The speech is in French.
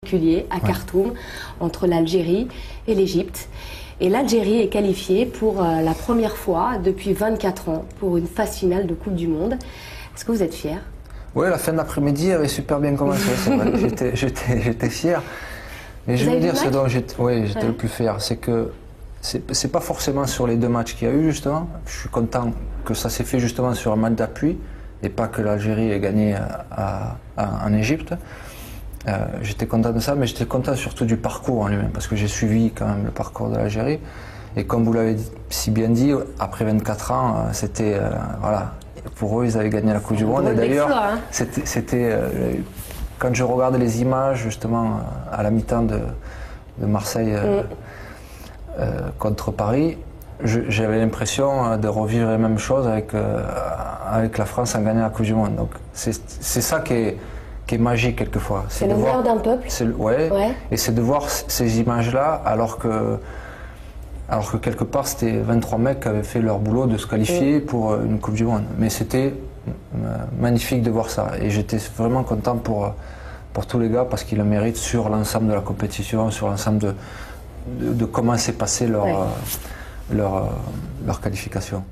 particulier à Khartoum, entre l'Algérie et l'Égypte. Et l'Algérie est qualifiée pour la première fois depuis 24 ans pour une phase finale de Coupe du Monde. Est-ce que vous êtes fier? Oui, la fin de l'après-midi avait super bien commencé, c'est vrai. J'étais fier. Mais je veux dire, ce dont j'étais le plus fier, c'est que c'est pas forcément sur les 2 matchs qu'il y a eu, justement. Je suis content que ça s'est fait justement sur un match d'appui et pas que l'Algérie ait gagné en Égypte. J'étais content de ça, mais j'étais content surtout du parcours en lui-même, parce que j'ai suivi quand même le parcours de l'Algérie. Et comme vous l'avez si bien dit, après 24 ans, c'était voilà, pour eux, ils avaient gagné la Coupe du Monde. Et d'ailleurs, quand je regarde les images justement à la mi-temps de Marseille contre Paris, j'avais l'impression de revivre les mêmes choses avec la France en gagnant la Coupe du Monde. Donc c'est ça qui est magique quelquefois. C'est le bonheur d'un peuple. Et c'est de voir ces images-là alors que quelque part c'était 23 mecs qui avaient fait leur boulot de se qualifier pour une Coupe du Monde. Mais c'était magnifique de voir ça. Et j'étais vraiment content pour tous les gars parce qu'ils le méritent sur l'ensemble de la compétition, sur l'ensemble de comment s'est passé leur qualification.